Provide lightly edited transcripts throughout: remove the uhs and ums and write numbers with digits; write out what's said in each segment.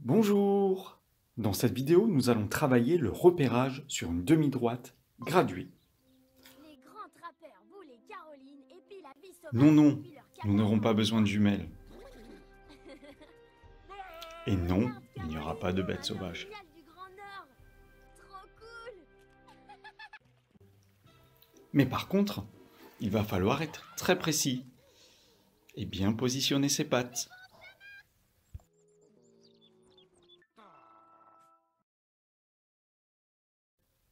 Bonjour! Dans cette vidéo, nous allons travailler le repérage sur une demi-droite graduée. Les grands trappeurs Boule et Caroline épient la vie sauvage Non, non, depuis leur nous n'aurons cabane. pas besoin de jumelles. Et non, il n'y aura pas de bêtes sauvages. Génial du Grand Nord. Trop cool. Mais par contre, il va falloir être très précis et bien positionner ses pattes.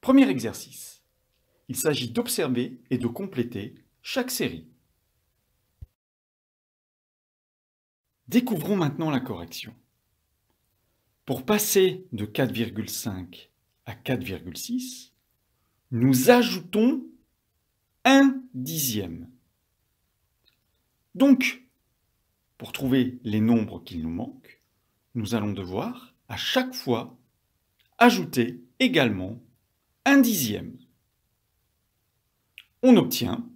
Premier exercice. Il s'agit d'observer et de compléter chaque série. Découvrons maintenant la correction. Pour passer de 4,5 à 4,6, nous ajoutons 1/10. Donc, pour trouver les nombres qu'il nous manque, nous allons devoir à chaque fois ajouter également 1/10. On obtient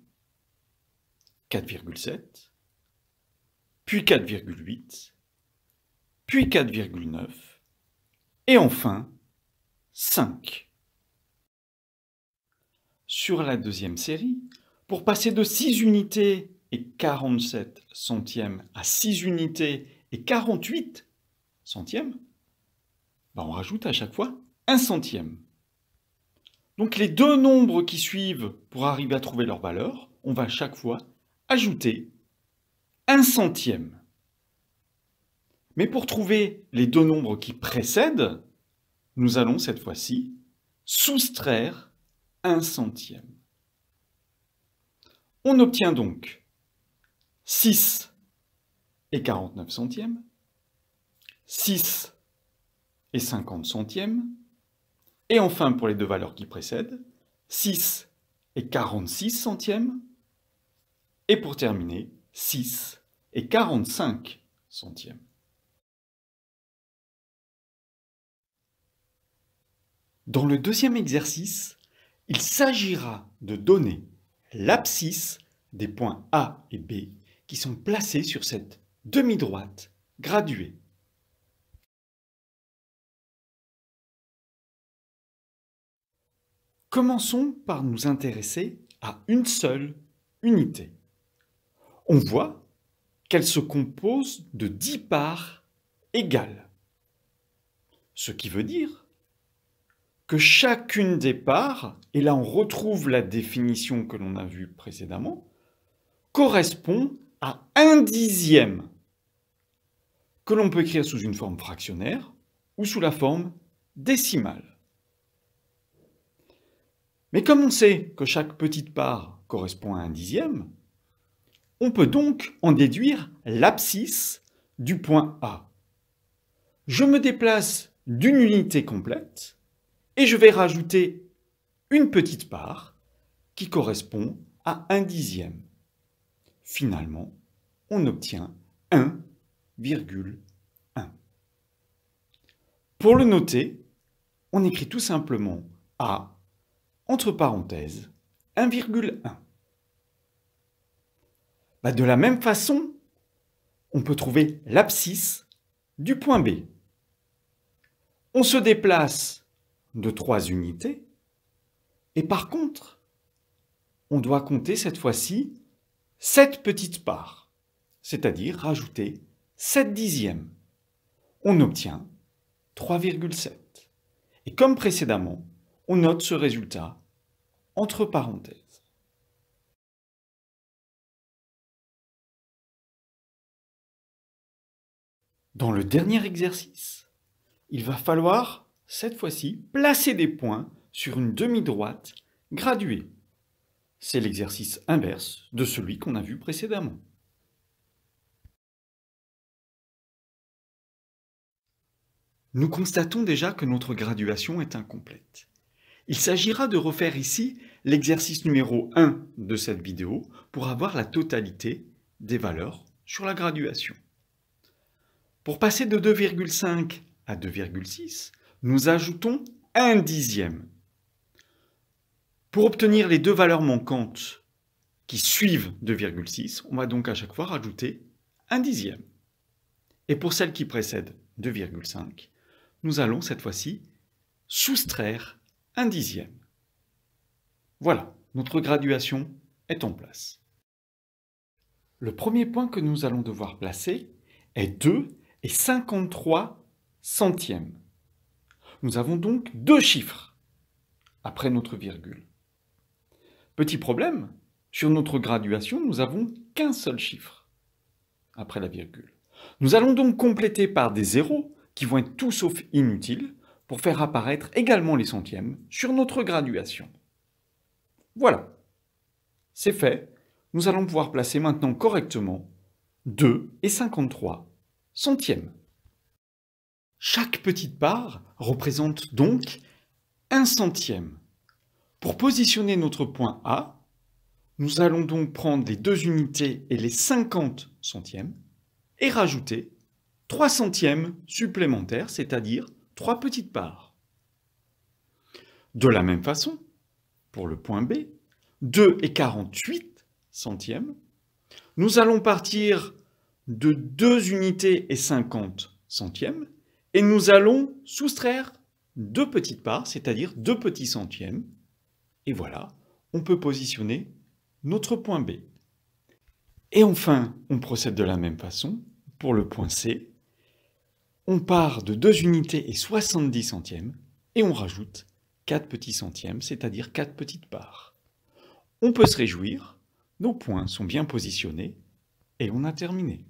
4,7, puis 4,8, puis 4,9, et enfin 5. Sur la deuxième série, pour passer de 6 unités et 47 centièmes à 6 unités et 48 centièmes, on rajoute à chaque fois 1 centième. Donc les deux nombres qui suivent pour arriver à trouver leur valeur, on va à chaque fois ajouter 1 centième. Mais pour trouver les deux nombres qui précèdent, nous allons cette fois-ci soustraire 1 centième. On obtient donc 6 et 49 centièmes, 6 et 50 centièmes, et enfin pour les deux valeurs qui précèdent, 6 et 46 centièmes, et pour terminer, 6 et 45 centièmes. Dans le deuxième exercice, il s'agira de donner l'abscisse des points A et B qui sont placés sur cette demi-droite graduée. Commençons par nous intéresser à une seule unité. On voit qu'elle se compose de 10 parts égales. Ce qui veut dire que chacune des parts, et là on retrouve la définition que l'on a vue précédemment, correspond à 1/10, que l'on peut écrire sous une forme fractionnaire ou sous la forme décimale. Mais comme on sait que chaque petite part correspond à 1/10, on peut donc en déduire l'abscisse du point A. Je me déplace d'une unité complète et je vais rajouter une petite part qui correspond à 1/10. Finalement, on obtient 1,1. Pour le noter, on écrit tout simplement A, entre parenthèses, 1,1. De la même façon, on peut trouver l'abscisse du point B. On se déplace de 3 unités, et par contre, on doit compter cette fois-ci 7 petites parts, c'est-à-dire rajouter 7/10. On obtient 3,7. Et comme précédemment, on note ce résultat entre parenthèses. Dans le dernier exercice, il va falloir, cette fois-ci, placer des points sur une demi-droite graduée. C'est l'exercice inverse de celui qu'on a vu précédemment. Nous constatons déjà que notre graduation est incomplète. Il s'agira de refaire ici l'exercice numéro 1 de cette vidéo pour avoir la totalité des valeurs sur la graduation. Pour passer de 2,5 à 2,6, nous ajoutons 1/10. Pour obtenir les deux valeurs manquantes qui suivent 2,6, on va donc à chaque fois rajouter 1/10. Et pour celle qui précède 2,5, nous allons cette fois-ci soustraire un dixième. Voilà, notre graduation est en place. Le premier point que nous allons devoir placer est 2 et 53 centièmes. Nous avons donc deux chiffres après notre virgule. Petit problème, sur notre graduation, nous n'avons qu'un seul chiffre après la virgule. Nous allons donc compléter par des zéros qui vont être tout sauf inutiles pour faire apparaître également les centièmes sur notre graduation. Voilà, c'est fait. Nous allons pouvoir placer maintenant correctement 2 et 53 centièmes. Chaque petite part représente donc 1 centième. Pour positionner notre point A, nous allons donc prendre les deux unités et les 50 centièmes et rajouter 3 centièmes supplémentaires, c'est-à-dire 3 petites parts. De la même façon, pour le point B, 2 et 48 centièmes, nous allons partir de 2 unités et 50 centièmes et nous allons soustraire 2 petites parts, c'est-à-dire 2 petits centièmes. Et voilà, on peut positionner notre point B. Et enfin, on procède de la même façon pour le point C. On part de 2 unités et 70 centièmes et on rajoute 4 petits centièmes, c'est-à-dire 4 petites parts. On peut se réjouir, nos points sont bien positionnés et on a terminé.